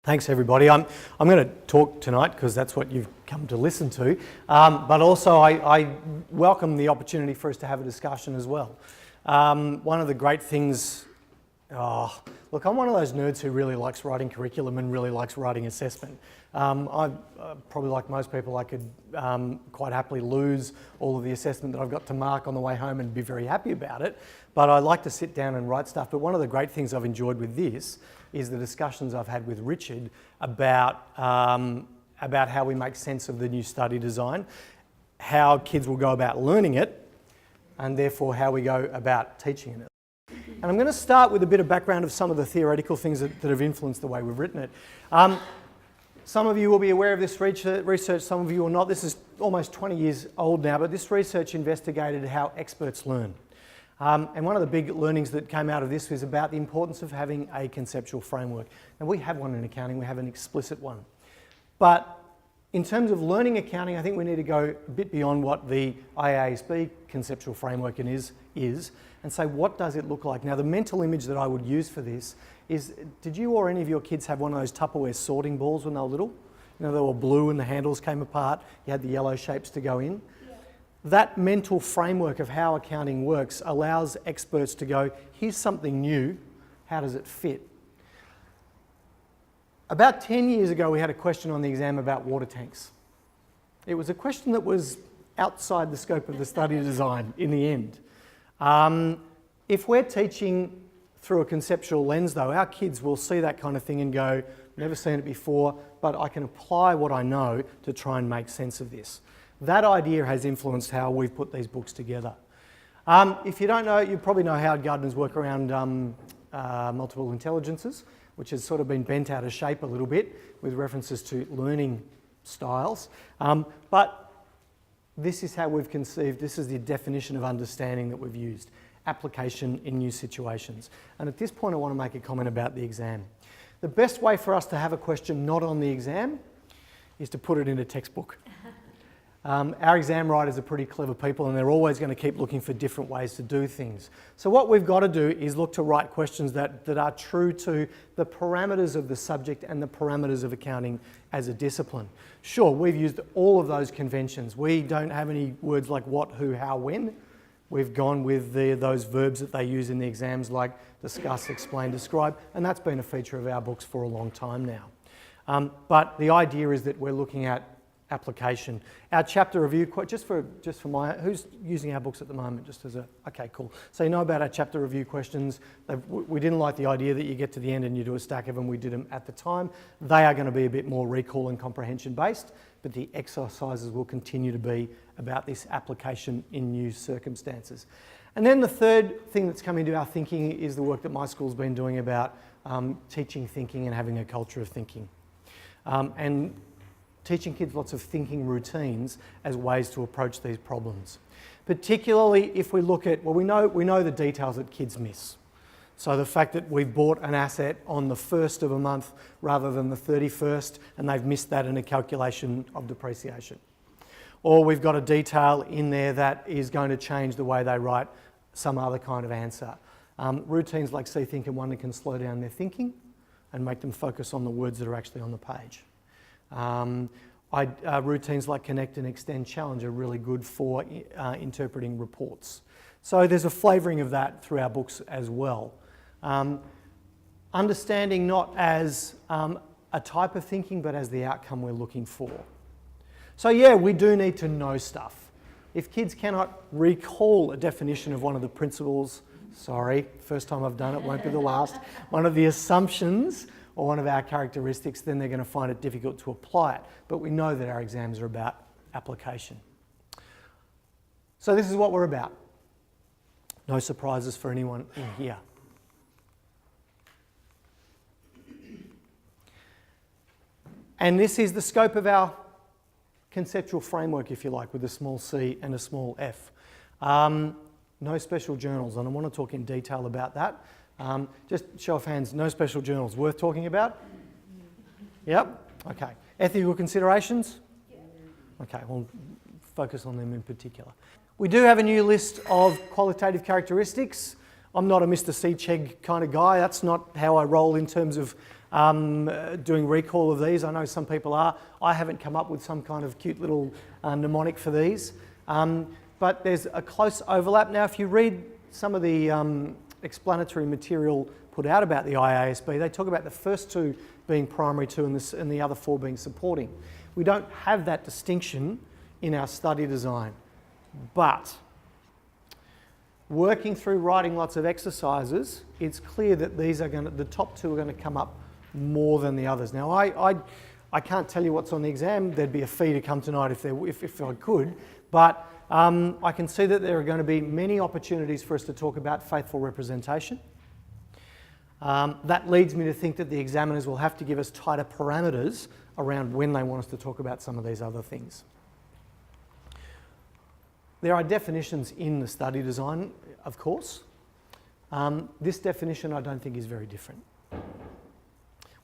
Thanks everybody. I'm going to talk tonight because that's what you've come to listen to, but also I welcome the opportunity for us to have a discussion as well. One of the great things, look, I'm one of those nerds who really likes writing curriculum and really likes writing assessment. I probably, like most people, I could quite happily lose all of the assessment that I've got to mark on the way home and be very happy about it, but I like to sit down and write stuff. But one of the great things I've enjoyed with this is the discussions I've had with Richard about how we make sense of the new study design, how kids will go about learning it, and therefore how we go about teaching it. And I'm going to start with a bit of background of some of the theoretical things that have influenced the way we've written it. Some of you will be aware of this research, some of you will not. This is almost 20 years old now, but this research investigated how experts learn. And one of the big learnings that came out of this was about the importance of having a conceptual framework. And we have one in accounting, we have an explicit one. But in terms of learning accounting, I think we need to go a bit beyond what the IASB conceptual framework is and say, what does it look like? Now, the mental image that I would use for this is, did you or any of your kids have one of those Tupperware sorting balls when they were little? You know, they were blue and the handles came apart, you had the yellow shapes to go in. That mental framework of how accounting works allows experts to go, here's something new, how does it fit? About 10 years ago, we had a question on the exam about water tanks. It was a question that was outside the scope of the study design in the end. If we're teaching through a conceptual lens though, our kids will see that kind of thing and go, never seen it before, but I can apply what I know to try and make sense of this. That idea has influenced how we've put these books together. If you don't know, you probably know Howard Gardner's work around multiple intelligences, which has sort of been bent out of shape a little bit with references to learning styles. But this is how we've conceived, this is the definition of understanding that we've used, application in new situations. And at this point, I want to make a comment about the exam. The best way for us to have a question not on the exam is to put it in a textbook. Our exam writers are pretty clever people and they're always going to keep looking for different ways to do things. So what we've got to do is look to write questions that are true to the parameters of the subject and the parameters of accounting as a discipline. Sure, we've used all of those conventions. We don't have any words like what, who, how, when. We've gone with those verbs that they use in the exams like discuss, explain, describe, and that's been a feature of our books for a long time now. But the idea is that we're looking at application. Our chapter review, just for who's using our books at the moment, just as okay, cool. So you know about our chapter review questions. We didn't like the idea that you get to the end and you do a stack of them. We did them at the time. They are going to be a bit more recall and comprehension based, but the exercises will continue to be about this application in new circumstances. And then the third thing that's come into our thinking is the work that my school's been doing about teaching thinking and having a culture of thinking. And teaching kids lots of thinking routines as ways to approach these problems. Particularly if we look at, well, we know the details that kids miss. So the fact that we've bought an asset on the 1st of a month rather than the 31st, and they've missed that in a calculation of depreciation. Or we've got a detail in there that is going to change the way they write some other kind of answer. Routines like see, think and wonder can slow down their thinking and make them focus on the words that are actually on the page. Routines like connect and extend challenge are really good for interpreting reports. So there's a flavouring of that through our books as well. Understanding not as a type of thinking, but as the outcome we're looking for. So yeah, we do need to know stuff. If kids cannot recall a definition of one of the principles, sorry, first time I've done it, won't be the last, one of the assumptions or one of our characteristics, then they're going to find it difficult to apply it. But we know that our exams are about application. So this is what we're about. No surprises for anyone in here. And this is the scope of our conceptual framework, if you like, with a small c and a small f. No special journals, and I want to talk in detail about that. Just show of hands, no special journals. Worth talking about? Yep, okay. Ethical considerations? Okay, we'll focus on them in particular. We do have a new list of qualitative characteristics. I'm not a Mr. C-Chegg kind of guy. That's not how I roll in terms of doing recall of these. I know some people are. I haven't come up with some kind of cute little mnemonic for these. But there's a close overlap. Now, if you read some of the explanatory material put out about the IASB, they talk about the first two being primary two and the other four being supporting. We don't have that distinction in our study design, but working through writing lots of exercises, it's clear that the top two are going to come up more than the others. Now, I can't tell you what's on the exam. There'd be a fee to come tonight if I could, but I can see that there are going to be many opportunities for us to talk about faithful representation. That leads me to think that the examiners will have to give us tighter parameters around when they want us to talk about some of these other things. There are definitions in the study design, of course. This definition I don't think is very different.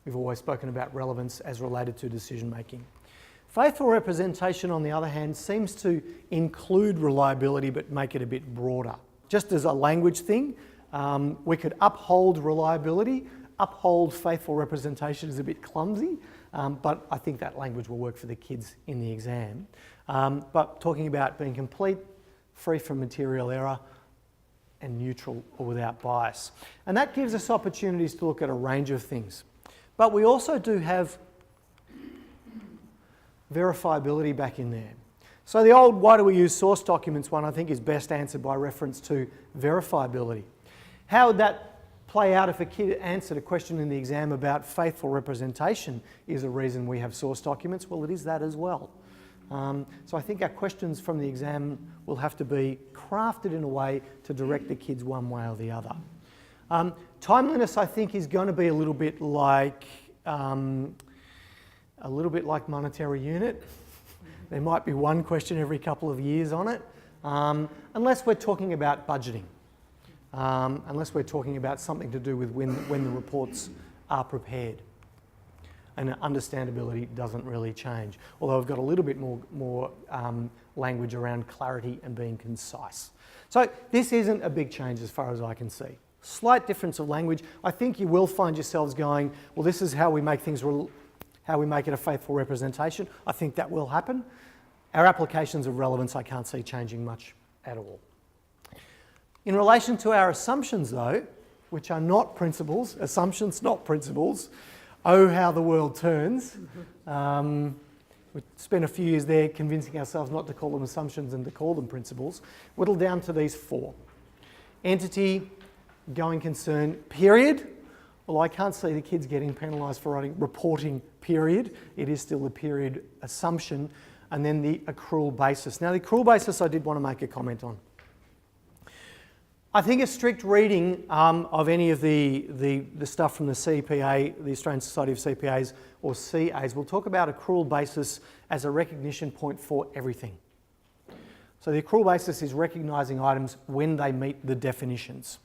We've always spoken about relevance as related to decision making. Faithful representation, on the other hand, seems to include reliability but make it a bit broader. Just as a language thing, we could uphold reliability. Uphold faithful representation is a bit clumsy, but I think that language will work for the kids in the exam. But talking about being complete, free from material error, and neutral or without bias. And that gives us opportunities to look at a range of things. But we also do have verifiability back in there. So the old why do we use source documents one I think is best answered by reference to verifiability. How would that play out if a kid answered a question in the exam about faithful representation is a reason we have source documents? Well, it is that as well. So I think our questions from the exam will have to be crafted in a way to direct the kids one way or the other. Timeliness, I think, is going to be a little bit like monetary unit. There might be one question every couple of years on it, unless we're talking about budgeting, unless we're talking about something to do with when the reports are prepared. And understandability doesn't really change, although I've got a little bit more language around clarity and being concise. So this isn't a big change as far as I can see. Slight difference of language. I think you will find yourselves going, well, this is how we make things, how we make it a faithful representation. I think that will happen. Our applications of relevance I can't see changing much at all. In relation to our assumptions though, which are not principles, assumptions not principles, oh, how the world turns. We spent a few years there convincing ourselves not to call them assumptions and to call them principles. Whittled down to these four. Entity, going concern, period. Well, I can't see the kids getting penalised for writing reporting period. It is still the period assumption. And then the accrual basis. Now, the accrual basis I did want to make a comment on. I think a strict reading of any of the stuff from the CPA, the Australian Society of CPAs or CAs, will talk about accrual basis as a recognition point for everything. So the accrual basis is recognising items when they meet the definitions.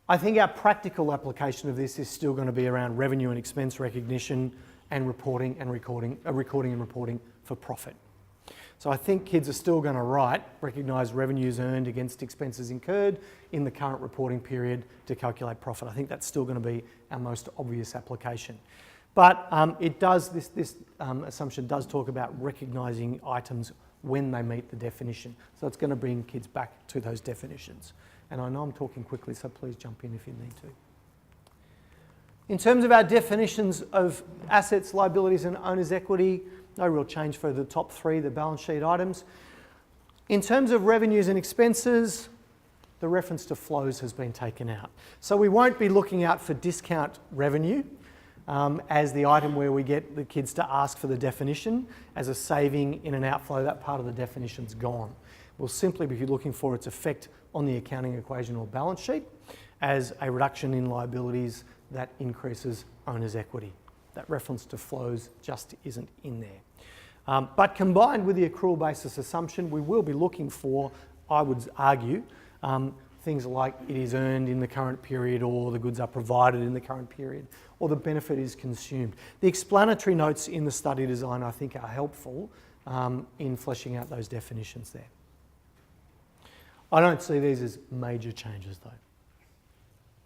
I think our practical application of this is still going to be around revenue and expense recognition and recording and reporting for profit. So I think kids are still going to recognise revenues earned against expenses incurred in the current reporting period to calculate profit. I think that's still going to be our most obvious application. But this assumption does talk about recognising items when they meet the definition. So it's going to bring kids back to those definitions. And I know I'm talking quickly, so please jump in if you need to. In terms of our definitions of assets, liabilities and owner's equity, no real change for the top three, the balance sheet items. In terms of revenues and expenses, the reference to flows has been taken out. So we won't be looking out for discount revenue as the item where we get the kids to ask for the definition as a saving in an outflow. That part of the definition's gone. We'll simply be looking for its effect on the accounting equation or balance sheet as a reduction in liabilities that increases owner's equity. That reference to flows just isn't in there. But combined with the accrual basis assumption, we will be looking for, I would argue, things like it is earned in the current period, or the goods are provided in the current period, or the benefit is consumed. The explanatory notes in the study design, I think, are helpful in fleshing out those definitions there. I don't see these as major changes though.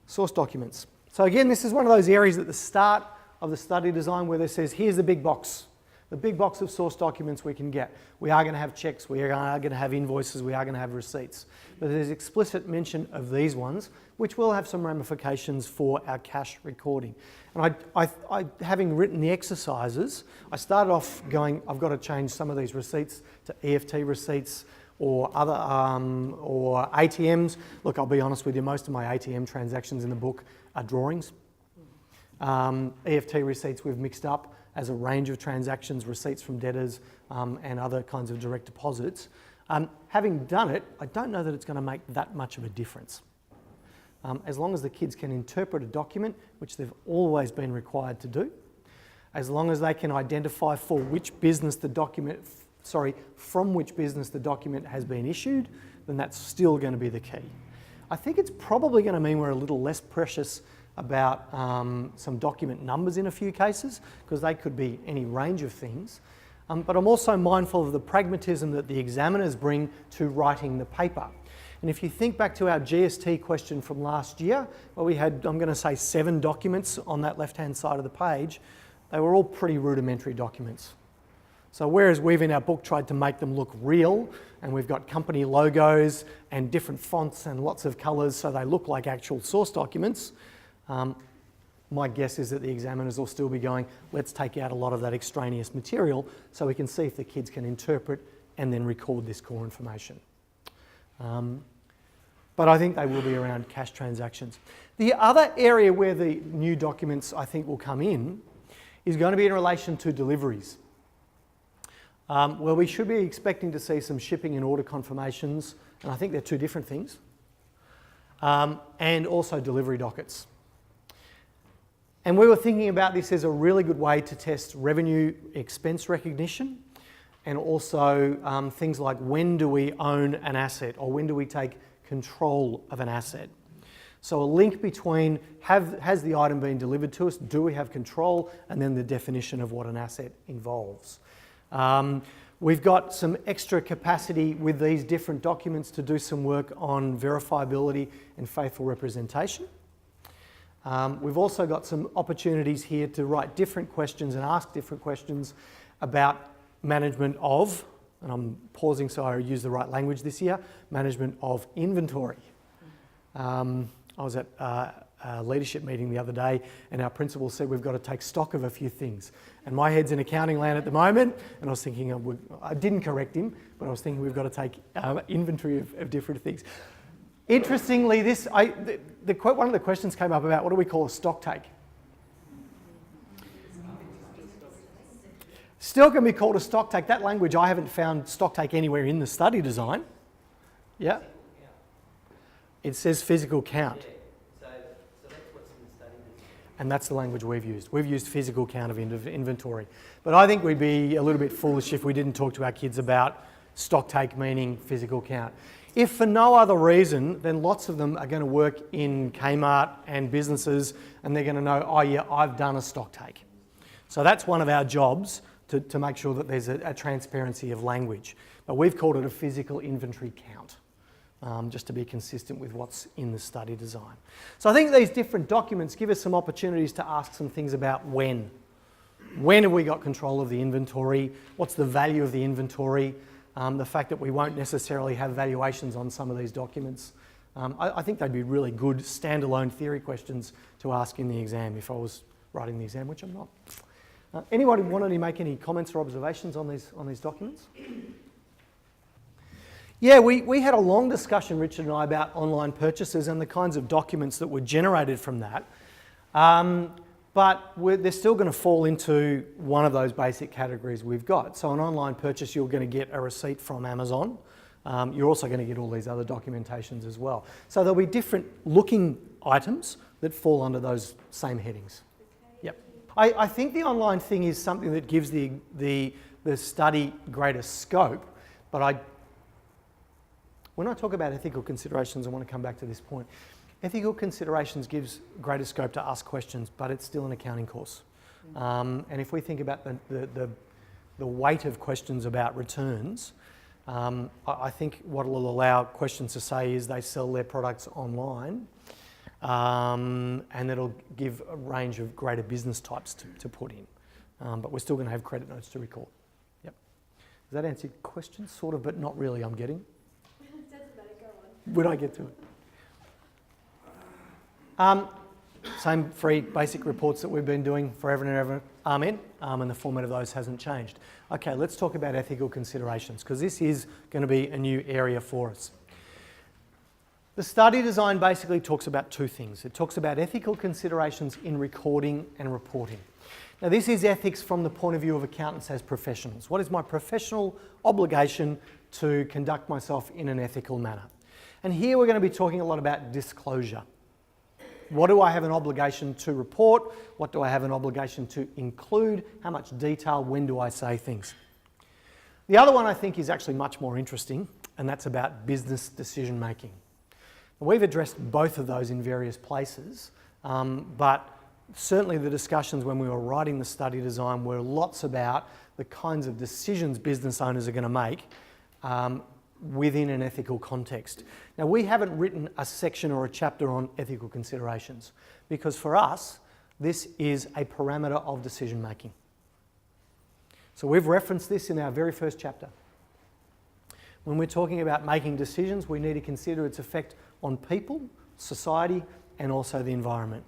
Source documents. So again, this is one of those areas at the start of the study design where it says, here's the big box of source documents we can get. We are going to have checks, we are going to have invoices, we are going to have receipts. But there's explicit mention of these ones, which will have some ramifications for our cash recording. And I having written the exercises, I started off going, I've got to change some of these receipts to EFT receipts or other or ATMs. Look, I'll be honest with you, most of my ATM transactions in the book are drawings. EFT receipts we've mixed up as a range of transactions, receipts from debtors and other kinds of direct deposits. Having done it, I don't know that it's going to make that much of a difference. As long as the kids can interpret a document, which they've always been required to do, as long as they can identify from which business the document has been issued, then that's still going to be the key. I think it's probably going to mean we're a little less precious about some document numbers in a few cases, because they could be any range of things. But I'm also mindful of the pragmatism that the examiners bring to writing the paper. And if you think back to our GST question from last year, where we had, I'm going to say, 7 documents on that left-hand side of the page, they were all pretty rudimentary documents. So whereas we've in our book tried to make them look real, and we've got company logos and different fonts and lots of colours so they look like actual source documents, my guess is that the examiners will still be going, let's take out a lot of that extraneous material so we can see if the kids can interpret and then record this core information. But I think they will be around cash transactions. The other area where the new documents I think will come in is going to be in relation to deliveries. Well, we should be expecting to see some shipping and order confirmations, and I think they're 2 different things, and also delivery dockets. And we were thinking about this as a really good way to test revenue expense recognition, and also things like when do we own an asset, or when do we take control of an asset. So a link between has the item been delivered to us, do we have control, and then the definition of what an asset involves. We've got some extra capacity with these different documents to do some work on verifiability and faithful representation. We've also got some opportunities here to write different questions and ask different questions about management of, and I'm pausing so I use the right language this year, management of inventory. I was at a leadership meeting the other day and our principal said we've got to take stock of a few things. And my head's in accounting land at the moment, and I was thinking, I didn't correct him, but I was thinking we've got to take inventory of different things. Interestingly, one of the questions came up about what do we call a stock take? Still can be called a stock take. That language, I haven't found stock take anywhere in the study design. Yeah? It says physical count. So that's what's in the study design. And that's the language we've used. We've used physical count of inventory. But I think we'd be a little bit foolish if we didn't talk to our kids about stock take meaning physical count. If for no other reason, then lots of them are going to work in Kmart and businesses, and they're going to know, oh yeah, I've done a stock take. So that's one of our jobs, to make sure that there's a transparency of language. But we've called it a physical inventory count, just to be consistent with what's in the study design. So I think these different documents give us some opportunities to ask some things about when. When have we got control of the inventory? What's the value of the inventory? The fact that we won't necessarily have valuations on some of these documents. I think they'd be really good standalone theory questions to ask in the exam if I was writing the exam, which I'm not. Anybody want to make any comments or observations on these documents? Yeah, we had a long discussion, Richard and I, about online purchases and the kinds of documents that were generated from that. But they're still going to fall into one of those basic categories we've got. So an online purchase, you're going to get a receipt from Amazon. You're also going to get all these other documentations as well. So there'll be different looking items that fall under those same headings. Yep. I think the online thing is something that gives the study greater scope, but when I talk about ethical considerations, I want to come back to this point. Ethical considerations gives greater scope to ask questions, but it's still an accounting course. And if we think about the weight of questions about returns, I think what will allow questions to say is they sell their products online. and it'll give a range of greater business types to put in. But we're still going to have credit notes to record. Yep. Does that answer your question? Sort of, but not really, I'm getting. It doesn't matter, go on. Would I get to it? Same free basic reports that we've been doing forever and ever, amen, and the format of those hasn't changed. Okay, let's talk about ethical considerations, because this is going to be a new area for us. The study design basically talks about two things. It talks about ethical considerations in recording and reporting. Now, this is ethics from the point of view of accountants as professionals. What is my professional obligation to conduct myself in an ethical manner? And here we're going to be talking a lot about disclosure. What do I have an obligation to report? What do I have an obligation to include? How much detail? When do I say things? The other one I think is actually much more interesting, and that's about business decision making. We've addressed both of those in various places, but certainly the discussions when we were writing the study design were lots about the kinds of decisions business owners are going to make within an ethical context. Now, we haven't written a section or a chapter on ethical considerations because for us, this is a parameter of decision making. So we've referenced this in our very first chapter. When we're talking about making decisions, we need to consider its effect on people, society, and also the environment.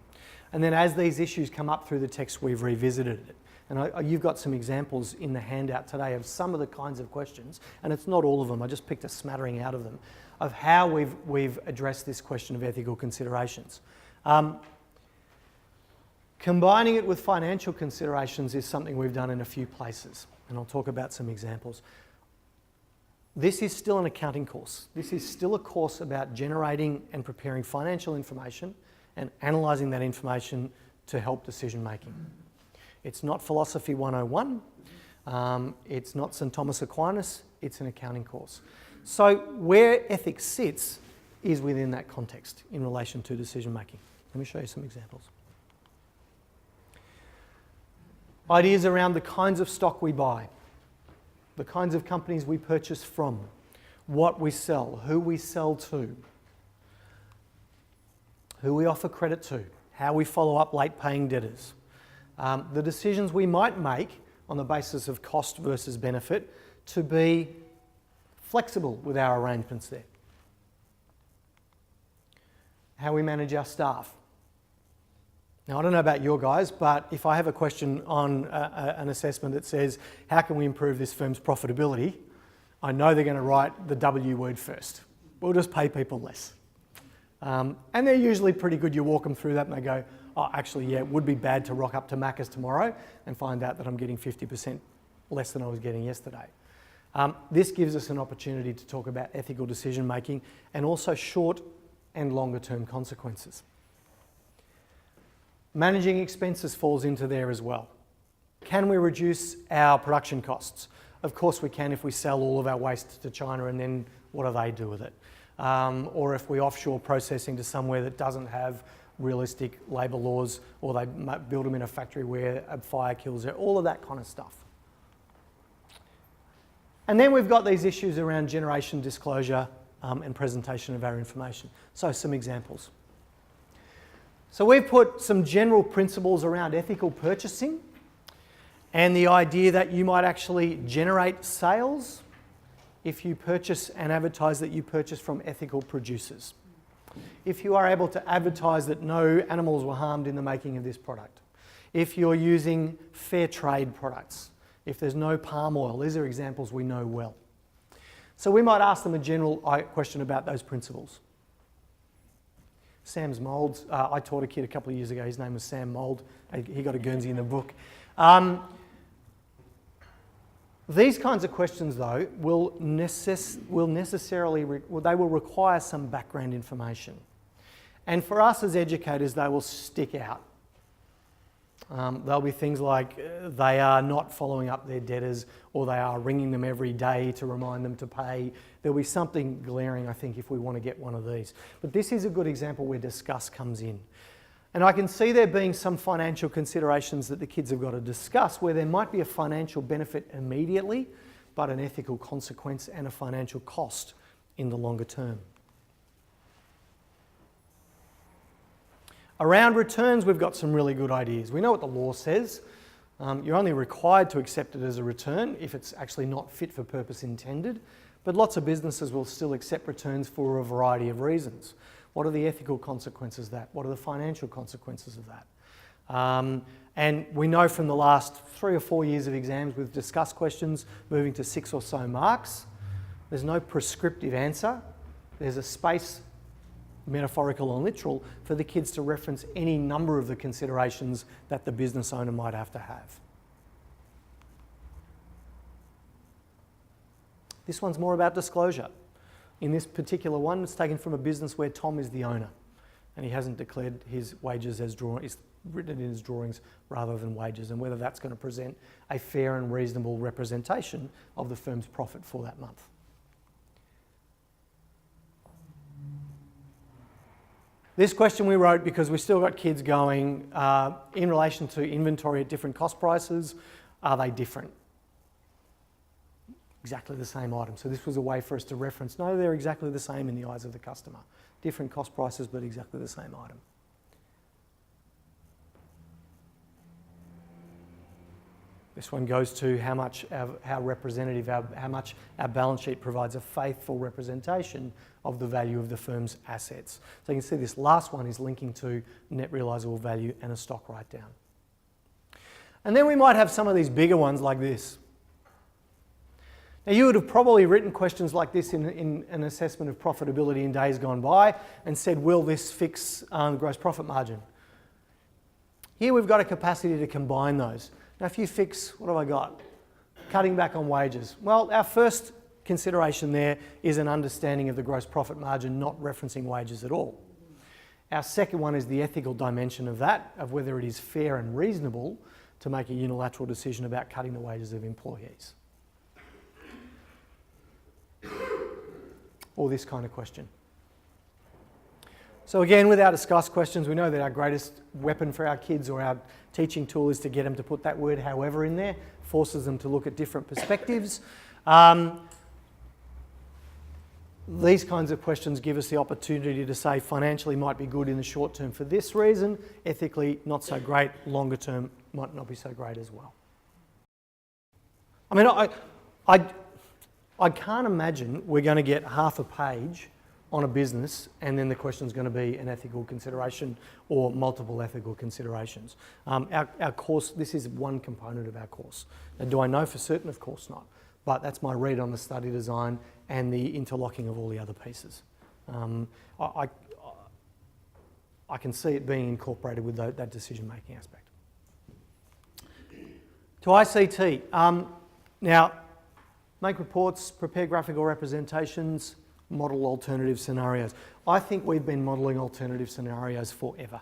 And then as these issues come up through the text, we've revisited it. And you've got some examples in the handout today of some of the kinds of questions, and it's not all of them, I just picked a smattering out of them, of how we've addressed this question of ethical considerations. Combining it with financial considerations is something we've done in a few places, and I'll talk about some examples. This is still an accounting course. This is still a course about generating and preparing financial information and analysing that information to help decision making. It's not Philosophy 101, it's not St Thomas Aquinas, it's an accounting course. So where ethics sits is within that context in relation to decision making. Let me show you some examples. Ideas around the kinds of stock we buy, the kinds of companies we purchase from, what we sell, who we sell to, who we offer credit to, how we follow up late paying debtors, the decisions we might make on the basis of cost versus benefit to be flexible with our arrangements there, how we manage our staff. Now, I don't know about your guys, but if I have a question on an assessment that says, how can we improve this firm's profitability? I know they're going to write the W word first. We'll just pay people less. And they're usually pretty good. You walk them through that and they go, oh, actually, yeah, it would be bad to rock up to Macca's tomorrow and find out that I'm getting 50% less than I was getting yesterday. This gives us an opportunity to talk about ethical decision making and also short and longer term consequences. Managing expenses falls into there as well. Can we reduce our production costs? Of course we can if we sell all of our waste to China and then what do they do with it? Or if we offshore processing to somewhere that doesn't have realistic labour laws, or they build them in a factory where a fire kills it, all of that kind of stuff. And then we've got these issues around generation disclosure and presentation of our information. So some examples. So we've put some general principles around ethical purchasing and the idea that you might actually generate sales if you purchase and advertise that you purchase from ethical producers. If you are able to advertise that no animals were harmed in the making of this product. If you're using fair trade products. If there's no palm oil. These are examples we know well. So we might ask them a general question about those principles. Sam's moulds. I taught a kid a couple of years ago. His name was Sam Mould. He got a Guernsey in the book. These kinds of questions, though, will require some background information, and for us as educators, they will stick out. There'll be things like they are not following up their debtors, or they are ringing them every day to remind them to pay. There'll be something glaring, I think, if we want to get one of these. But this is a good example where discuss comes in. And I can see there being some financial considerations that the kids have got to discuss where there might be a financial benefit immediately, but an ethical consequence and a financial cost in the longer term. Around returns, we've got some really good ideas. We know what the law says. You're only required to accept it as a return if it's actually not fit for purpose intended, but lots of businesses will still accept returns for a variety of reasons. What are the ethical consequences of that? What are the financial consequences of that? And we know from the last 3 or 4 years of exams with discussed questions moving to 6 or so marks, there's no prescriptive answer. There's a space, metaphorical and literal, for the kids to reference any number of the considerations that the business owner might have to have. This one's more about disclosure. In this particular one, it's taken from a business where Tom is the owner and he hasn't declared his wages as is written in his drawings rather than wages, and whether that's going to present a fair and reasonable representation of the firm's profit for that month. This question we wrote because we've still got kids going, in relation to inventory at different cost prices, are they different? Exactly the same item. So this was a way for us to reference, no, they're exactly the same in the eyes of the customer. Different cost prices, but exactly the same item. This one goes to how much how much our balance sheet provides a faithful representation of the value of the firm's assets. So you can see this last one is linking to net realisable value and a stock write-down. And then we might have some of these bigger ones like this. Now you would have probably written questions like this in an assessment of profitability in days gone by and said, will this fix gross profit margin? Here we've got a capacity to combine those. Now if you fix, what have I got? Cutting back on wages. Well, our first consideration there is an understanding of the gross profit margin, not referencing wages at all. Our second one is the ethical dimension of that, of whether it is fair and reasonable to make a unilateral decision about cutting the wages of employees. Or this kind of question. So again, with our discussed questions, we know that our greatest weapon for our kids or our teaching tool is to get them to put that word however in there, forces them to look at different perspectives. These kinds of questions give us the opportunity to say financially might be good in the short term for this reason, ethically not so great, longer term might not be so great as well. I mean, I can't imagine we're going to get half a page on a business and then the question's going to be an ethical consideration or multiple ethical considerations. Our course, this is one component of our course. Now, do I know for certain? Of course not. But that's my read on the study design and the interlocking of all the other pieces. I can see it being incorporated with that decision-making aspect. To ICT. Now, make reports, prepare graphical representations, model alternative scenarios. I think we've been modelling alternative scenarios forever.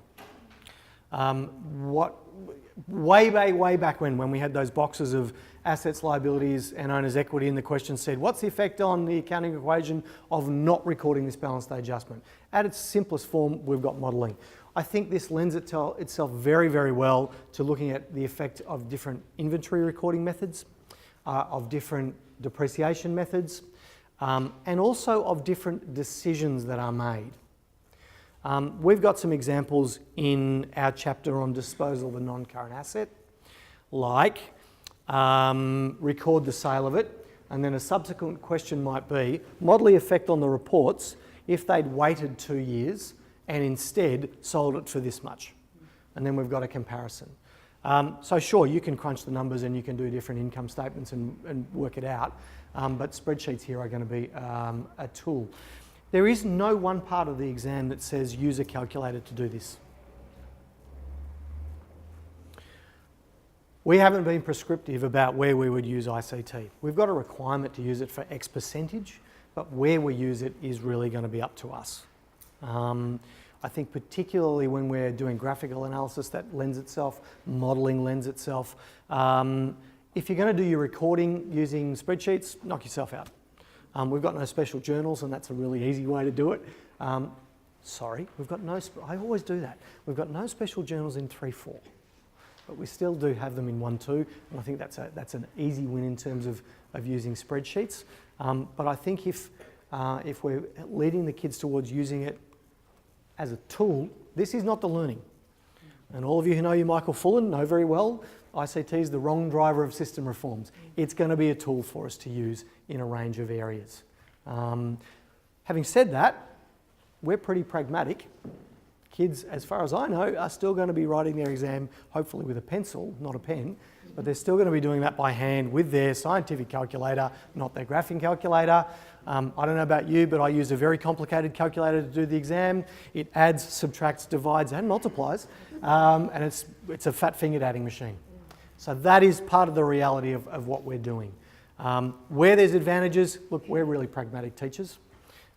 Way back when we had those boxes of assets, liabilities and owner's equity, and the question said, what's the effect on the accounting equation of not recording this balance day adjustment? At its simplest form, we've got modelling. I think this lends itself very, very well to looking at the effect of different inventory recording methods, of different depreciation methods, and also of different decisions that are made. We've got some examples in our chapter on disposal of a non-current asset, like record the sale of it, and then a subsequent question might be, model the effect on the reports if they'd waited 2 years and instead sold it for this much. And then we've got a comparison. So sure, you can crunch the numbers and you can do different income statements and work it out, but spreadsheets here are going to be a tool. There is no one part of the exam that says use a calculator to do this. We haven't been prescriptive about where we would use ICT. We've got a requirement to use it for X percentage, but where we use it is really going to be up to us. I think particularly when we're doing graphical analysis, that lends itself, modelling lends itself. If you're going to do your recording using spreadsheets, knock yourself out. We've got no special journals, and that's a really easy way to do it. We've got no, I always do that. We've got no special journals in 3-4, but we still do have them in 1-2, and I think that's an easy win in terms of using spreadsheets. But I think if we're leading the kids towards using it as a tool This is not the learning. And all of you who know you, Michael Fullen, know very well, ICT is the wrong driver of system reforms. It's going to be a tool for us to use in a range of areas. Having said that, we're pretty pragmatic. Kids, as far as I know, are still going to be writing their exam, hopefully with a pencil, not a pen, but they're still going to be doing that by hand with their scientific calculator, not their graphing calculator. I don't know about you, but I use a very complicated calculator to do the exam. It adds, subtracts, divides, and multiplies, and it's a fat-fingered adding machine. So that is part of the reality of what we're doing. Where there's advantages, look, we're really pragmatic teachers.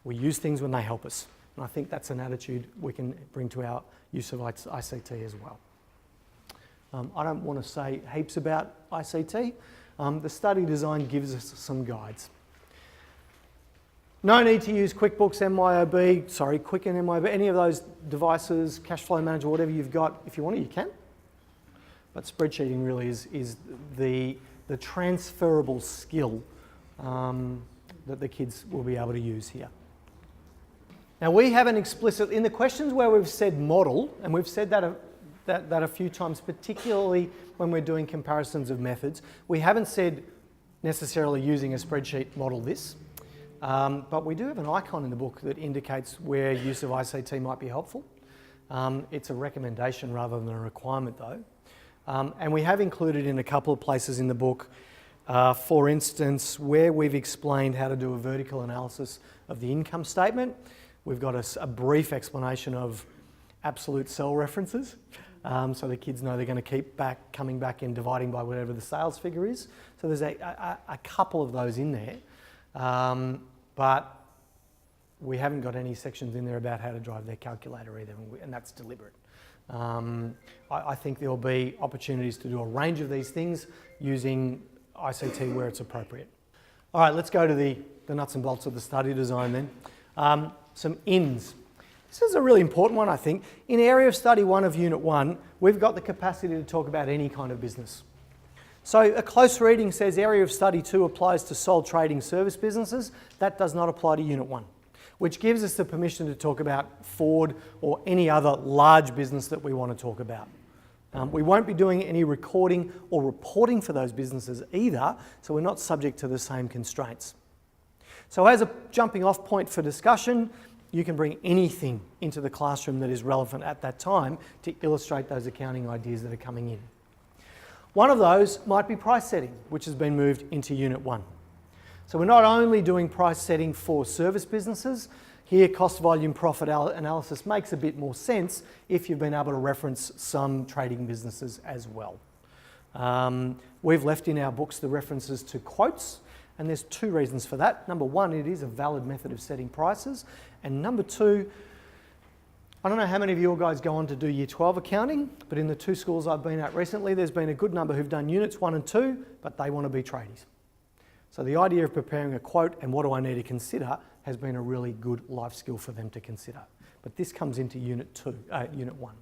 We use things when they help us. And I think that's an attitude we can bring to our use of ICT as well. I don't want to say heaps about ICT. The study design gives us some guides. No need to use QuickBooks, Quicken, MYOB, any of those devices, cash flow manager, whatever you've got. If you want it, you can. But spreadsheeting really is the transferable skill that the kids will be able to use here. Now we have an explicit, in the questions where we've said model, and we've said that a few times, particularly when we're doing comparisons of methods, we haven't said necessarily using a spreadsheet model this, but we do have an icon in the book that indicates where use of ICT might be helpful. It's a recommendation rather than a requirement though. And we have included in a couple of places in the book, for instance, where we've explained how to do a vertical analysis of the income statement. We've got a brief explanation of absolute cell references, so the kids know they're going to keep coming back and dividing by whatever the sales figure is. So there's a couple of those in there, but we haven't got any sections in there about how to drive their calculator either, and that's deliberate. I think there'll be opportunities to do a range of these things using ICT where it's appropriate. All right, let's go to the nuts and bolts of the study design then. Some ins. This is a really important one, I think. In area of study 1 of Unit 1, we've got the capacity to talk about any kind of business. So a close reading says area of study 2 applies to sole trading service businesses. That does not apply to Unit 1, which gives us the permission to talk about Ford or any other large business that we want to talk about. We won't be doing any recording or reporting for those businesses either, so we're not subject to the same constraints. So as a jumping off point for discussion, you can bring anything into the classroom that is relevant at that time to illustrate those accounting ideas that are coming in. One of those might be price setting, which has been moved into Unit 1. So we're not only doing price setting for service businesses. Here, cost, volume, profit analysis makes a bit more sense if you've been able to reference some trading businesses as well. We've left in our books the references to quotes, and there's two reasons for that. Number one, it is a valid method of setting prices. And number two, I don't know how many of you guys go on to do Year 12 accounting, but in the two schools I've been at recently, there's been a good number who've done Units 1 and 2, but they want to be tradies. So the idea of preparing a quote and what do I need to consider has been a really good life skill for them to consider. But this comes into Unit 1.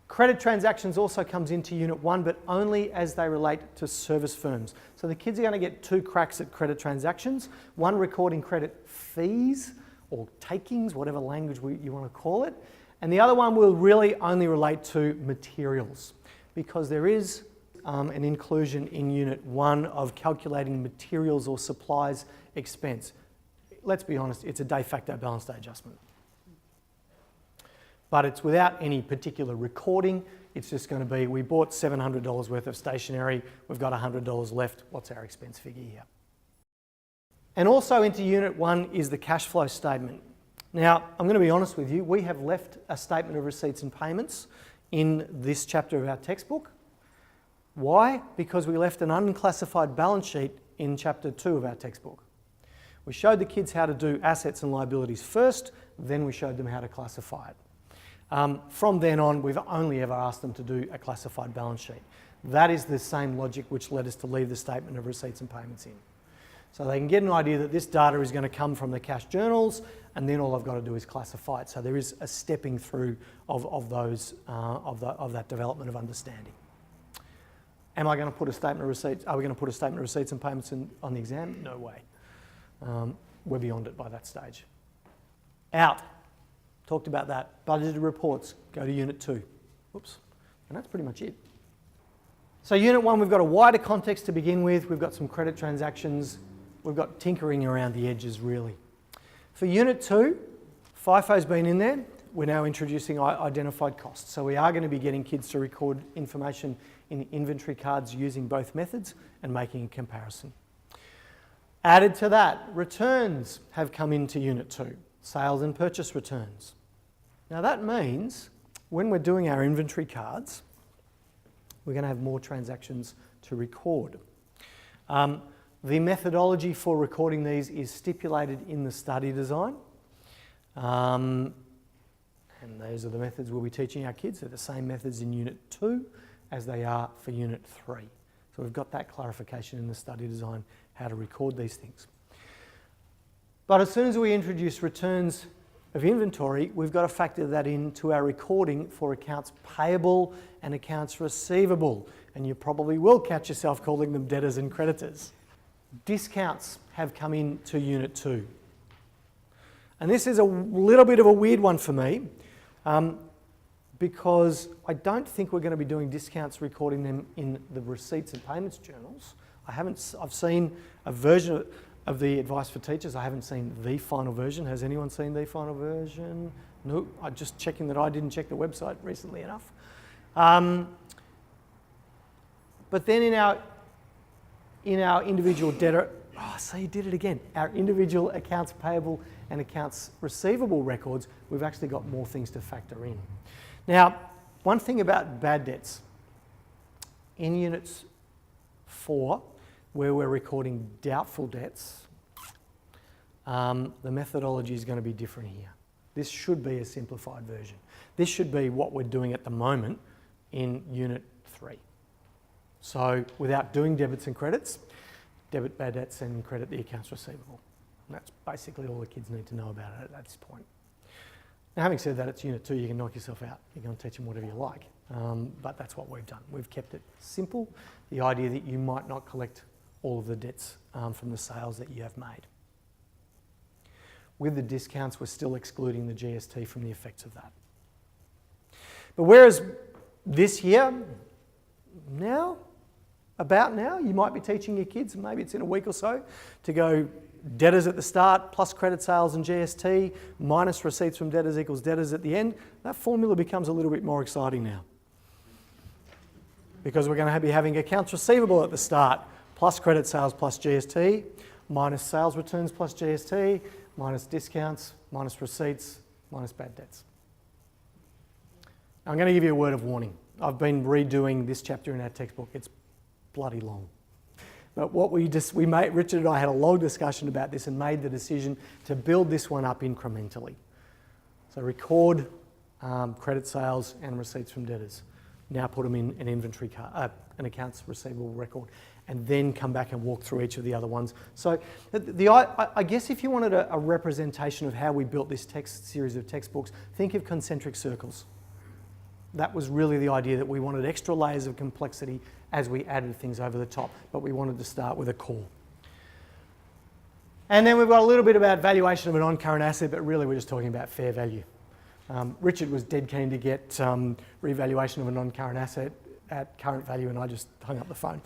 Credit transactions also comes into Unit 1, but only as they relate to service firms. So the kids are going to get two cracks at credit transactions, one recording credit fees or takings, whatever language you want to call it, and the other one will really only relate to materials, because there is an inclusion in Unit 1 of calculating materials or supplies expense. Let's be honest, it's a de facto balance day adjustment. But it's without any particular recording. It's just going to be, we bought $700 worth of stationery, we've got $100 left, what's our expense figure here? And also into Unit 1 is the cash flow statement. Now, I'm going to be honest with you, we have left a statement of receipts and payments in this chapter of our textbook. Why? Because we left an unclassified balance sheet in Chapter 2 of our textbook. We showed the kids how to do assets and liabilities first, then we showed them how to classify it. From then on, we've only ever asked them to do a classified balance sheet. That is the same logic which led us to leave the statement of receipts and payments in. So they can get an idea that this data is going to come from the cash journals, and then all I've got to do is classify it. So there is a stepping through of that development of understanding. Am I going to put a statement of receipts? Are we going to put a statement of receipts and payments on the exam? No way. We're beyond it by that stage. Out. Talked about that. Budgeted reports, go to Unit 2. Whoops. And that's pretty much it. So Unit 1, we've got a wider context to begin with. We've got some credit transactions. We've got tinkering around the edges, really. For Unit 2, FIFO's been in there. We're now introducing identified costs. So we are going to be getting kids to record information in inventory cards using both methods and making a comparison. Added to that, returns have come into Unit 2, sales and purchase returns. Now that means when we're doing our inventory cards, we're going to have more transactions to record. The methodology for recording these is stipulated in the study design. And those are the methods we'll be teaching our kids. They're the same methods in Unit 2 as they are for Unit 3. So we've got that clarification in the study design, how to record these things. But as soon as we introduce returns of inventory, we've got to factor that into our recording for accounts payable and accounts receivable. And you probably will catch yourself calling them debtors and creditors. Discounts have come into Unit 2. And this is a little bit of a weird one for me because I don't think we're going to be doing discounts, recording them in the receipts and payments journals. I've seen a version of the advice for teachers. I haven't seen the final version. Has anyone seen the final version? No, I'm just checking that I didn't check the website recently enough. But then in our individual debtor, so you did it again. Our individual accounts payable and accounts receivable records, we've actually got more things to factor in. Now, one thing about bad debts, in Units 4, where we're recording doubtful debts, the methodology is going to be different here. This should be a simplified version. This should be what we're doing at the moment in Unit 3. So without doing debits and credits, debit bad debts and credit the accounts receivable. And that's basically all the kids need to know about it at this point. Now, having said that, it's Unit 2, you can knock yourself out. You can teach them whatever you like. But that's what we've done. We've kept it simple. The idea that you might not collect all of the debts from the sales that you have made. With the discounts, we're still excluding the GST from the effects of that. But whereas this year, about now, you might be teaching your kids, maybe it's in a week or so, to go debtors at the start plus credit sales and GST minus receipts from debtors equals debtors at the end. That formula becomes a little bit more exciting now. Because we're going to be having accounts receivable at the start plus credit sales plus GST minus sales returns plus GST minus discounts minus receipts minus bad debts. I'm going to give you a word of warning. I've been redoing this chapter in our textbook. It's bloody long. But what Richard and I had a long discussion about this and made the decision to build this one up incrementally. So record credit sales and receipts from debtors. Now put them in an inventory card, an accounts receivable record, and then come back and walk through each of the other ones. So I guess if you wanted a representation of how we built this series of textbooks, think of concentric circles. That was really the idea, that we wanted extra layers of complexity as we added things over the top, but we wanted to start with a core. And then we've got a little bit about valuation of a non-current asset, but really we're just talking about fair value. Richard was dead keen to get revaluation of a non-current asset at current value, and I just hung up the phone.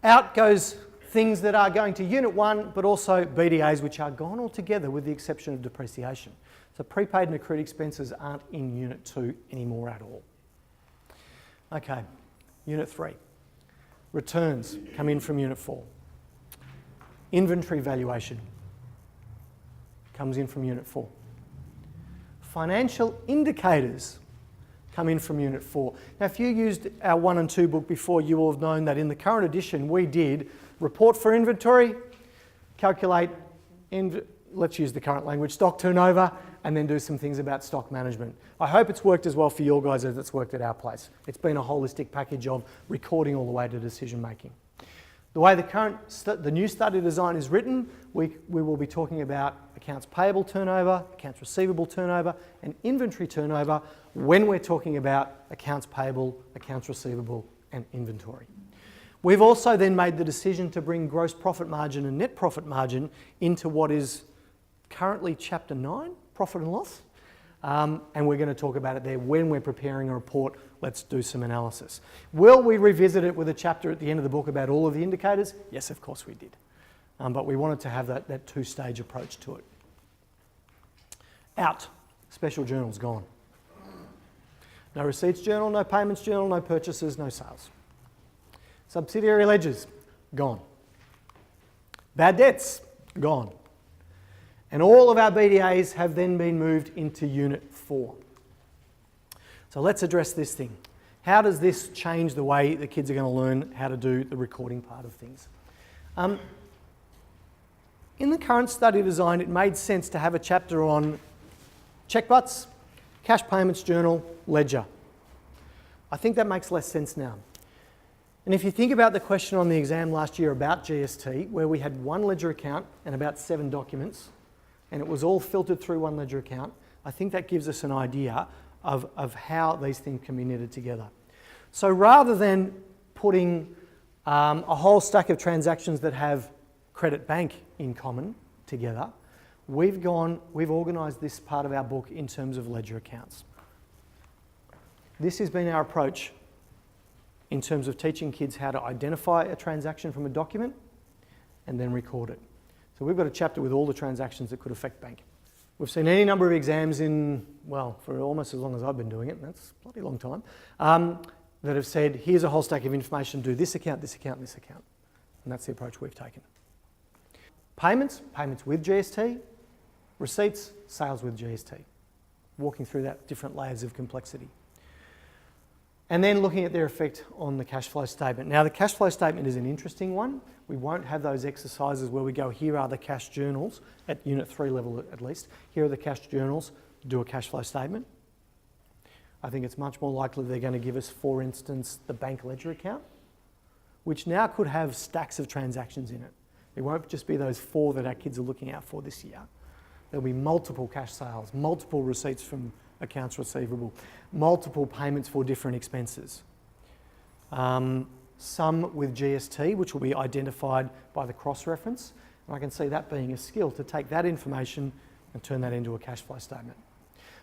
Out goes things that are going to Unit 1, but also BDAs, which are gone altogether with the exception of depreciation. So prepaid and accrued expenses aren't in Unit 2 anymore at all. Okay, Unit 3. Returns come in from Unit 4. Inventory valuation comes in from Unit 4. Financial indicators come in from Unit 4. Now, if you used our 1 and 2 book before, you will have known that in the current edition we did report for inventory, calculate, let's use the current language, stock turnover, and then do some things about stock management. I hope it's worked as well for your guys as it's worked at our place. It's been a holistic package of recording all the way to decision making. The way the new study design is written, we will be talking about accounts payable turnover, accounts receivable turnover, and inventory turnover when we're talking about accounts payable, accounts receivable, and inventory. We've also then made the decision to bring gross profit margin and net profit margin into what is currently Chapter 9, profit and loss. And we're going to talk about it there when we're preparing a report. Let's do some analysis. Will we revisit it with a chapter at the end of the book about all of the indicators? Yes, of course we did. But we wanted to have that two-stage approach to it. Out. Special journals gone. No receipts journal, no payments journal, no purchases, no sales. Subsidiary ledgers, gone. Bad debts, gone. And all of our BDAs have then been moved into Unit 4. So let's address this thing. How does this change the way the kids are going to learn how to do the recording part of things? In the current study design, it made sense to have a chapter on check butts, cash payments journal, ledger. I think that makes less sense now. And if you think about the question on the exam last year about GST, where we had one ledger account and about 7 documents, and it was all filtered through one ledger account, I think that gives us an idea of how these things can be knitted together. So rather than putting a whole stack of transactions that have credit bank in common together, we've organised this part of our book in terms of ledger accounts. This has been our approach in terms of teaching kids how to identify a transaction from a document and then record it. So we've got a chapter with all the transactions that could affect bank. We've seen any number of exams for almost as long as I've been doing it, and that's a bloody long time, that have said, here's a whole stack of information, do this account, this account, this account. And that's the approach we've taken. Payments with GST, receipts, sales with GST. Walking through that different layers of complexity. And then looking at their effect on the cash flow statement. Now the cash flow statement is an interesting one. We won't have those exercises where we go, here are the cash journals, at Unit 3 level at least. Here are the cash journals, do a cash flow statement. I think it's much more likely they're going to give us, for instance, the bank ledger account, which now could have stacks of transactions in it. It won't just be those 4 that our kids are looking out for this year. There'll be multiple cash sales, multiple receipts from accounts receivable, multiple payments for different expenses. Some with GST, which will be identified by the cross-reference. And I can see that being a skill to take that information and turn that into a cash flow statement.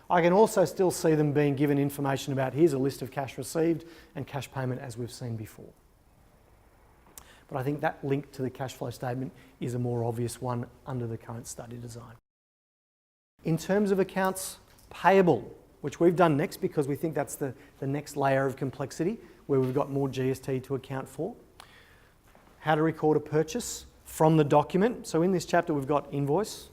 I can also still see them being given information about, here's a list of cash received and cash payment as we've seen before. But I think that link to the cash flow statement is a more obvious one under the current study design. In terms of accounts payable, which we've done next because we think that's the next layer of complexity where we've got more GST to account for. How to record a purchase from the document. So in this chapter we've got invoice,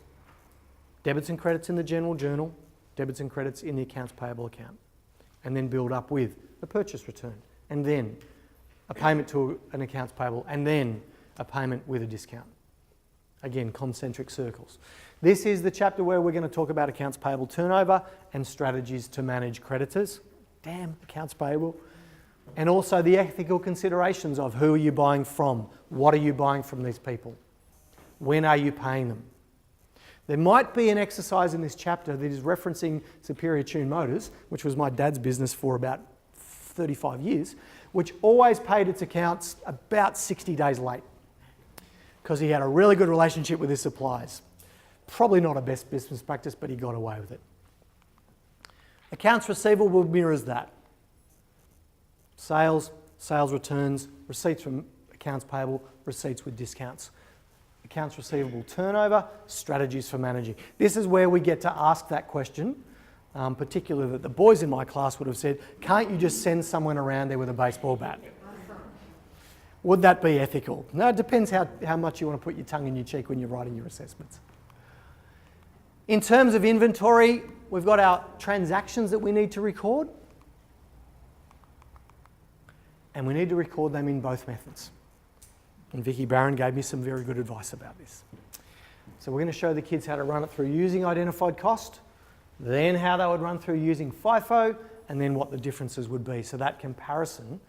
debits and credits in the general journal, debits and credits in the accounts payable account, and then build up with a purchase return, and then a payment to an accounts payable, and then a payment with a discount. Again, concentric circles. This is the chapter where we're going to talk about accounts payable turnover and strategies to manage creditors. Damn, accounts payable. And also the ethical considerations of who are you buying from? What are you buying from these people? When are you paying them? There might be an exercise in this chapter that is referencing Superior Tune Motors, which was my dad's business for about 35 years, which always paid its accounts about 60 days late because he had a really good relationship with his suppliers. Probably not a best business practice, but he got away with it. Accounts receivable mirrors that. Sales returns, receipts from accounts payable, receipts with discounts. Accounts receivable turnover, strategies for managing. This is where we get to ask that question, particularly that the boys in my class would have said, can't you just send someone around there with a baseball bat? Would that be ethical? No, it depends how much you want to put your tongue in your cheek when you're writing your assessments. In terms of inventory, we've got our transactions that we need to record. And we need to record them in both methods. And Vicky Barron gave me some very good advice about this. So we're going to show the kids how to run it through using identified cost, then how they would run through using FIFO, and then what the differences would be. So that comparison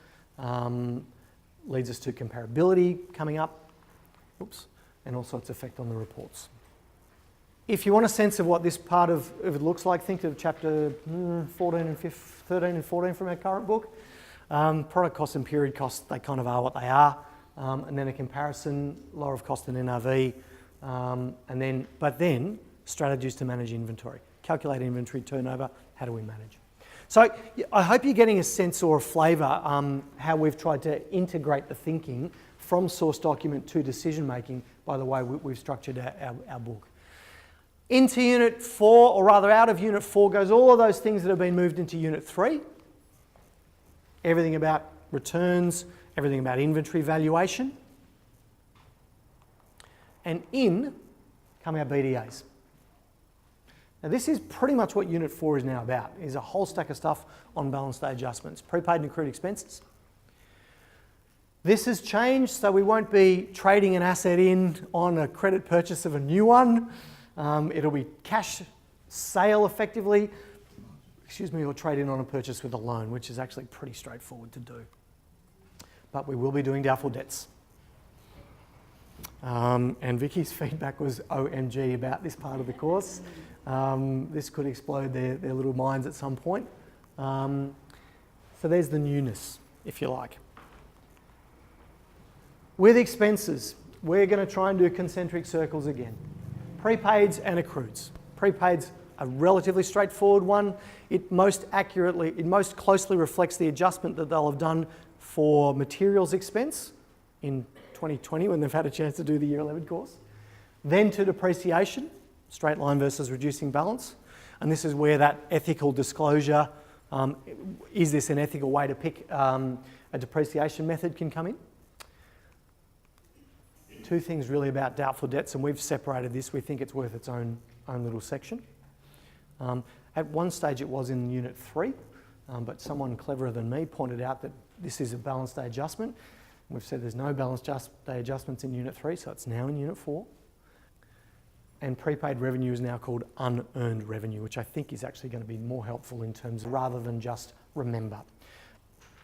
leads us to comparability coming up, and also its effect on the reports. If you want a sense of what this part of it looks like, think of chapter 13 and 14 from our current book. Product costs and period costs, they kind of are what they are. And then a comparison, lower of cost and NRV, but then strategies to manage inventory. calculate inventory turnover, how do we manage? So I hope you're getting a sense or a flavour how we've tried to integrate the thinking from source document to decision making by the way we've structured our book. Into Unit 4, or rather out of Unit 4 goes all of those things that have been moved into Unit 3. Everything about returns, everything about inventory valuation. And in come our BDAs. Now this is pretty much what Unit 4 is now about, is a whole stack of stuff on balance day adjustments, prepaid and accrued expenses. This has changed, so we won't be trading an asset in on a credit purchase of a new one. It'll be cash sale effectively, or trade in on a purchase with a loan, which is actually pretty straightforward to do. But we will be doing doubtful debts. And Vicky's feedback was OMG about this part of the course. This could explode their little minds at some point. So there's the newness, if you like. With expenses, we're going to try and do concentric circles again. Prepaids and accrueds. Prepaids, a relatively straightforward one. It most closely reflects the adjustment that they'll have done for materials expense in 2020 when they've had a chance to do the Year 11 course. Then to depreciation, straight line versus reducing balance. And this is where that ethical disclosure, is this an ethical way to pick a depreciation method, can come in. Two things really about doubtful debts, and we've separated this. We think it's worth its own little section. At one stage it was in Unit 3, but someone cleverer than me pointed out that this is a balance day adjustment. We've said there's no balance day adjustments in Unit 3, so it's now in Unit 4. And prepaid revenue is now called unearned revenue, which I think is actually going to be more helpful in terms of rather than just remember.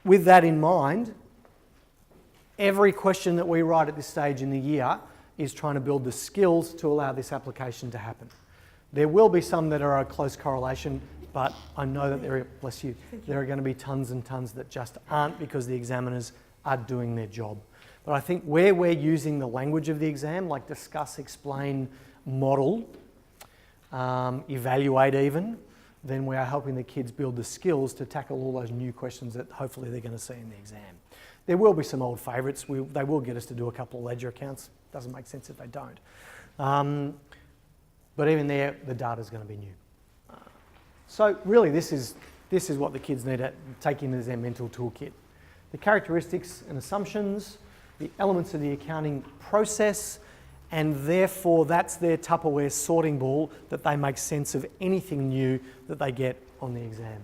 With that in mind, every question that we write at this stage in the year is trying to build the skills to allow this application to happen. There will be some that are a close correlation, but I know that there are going to be tons and tons that just aren't because the examiners are doing their job. But I think where we're using the language of the exam, like discuss, explain, model, evaluate even, then we are helping the kids build the skills to tackle all those new questions that hopefully they're going to see in the exam. There will be some old favourites. They will get us to do a couple of ledger accounts. Doesn't make sense if they don't. But even there, the data's going to be new. So really, this is what the kids need to take into their mental toolkit. The characteristics and assumptions, the elements of the accounting process, and therefore that's their Tupperware sorting ball that they make sense of anything new that they get on the exam.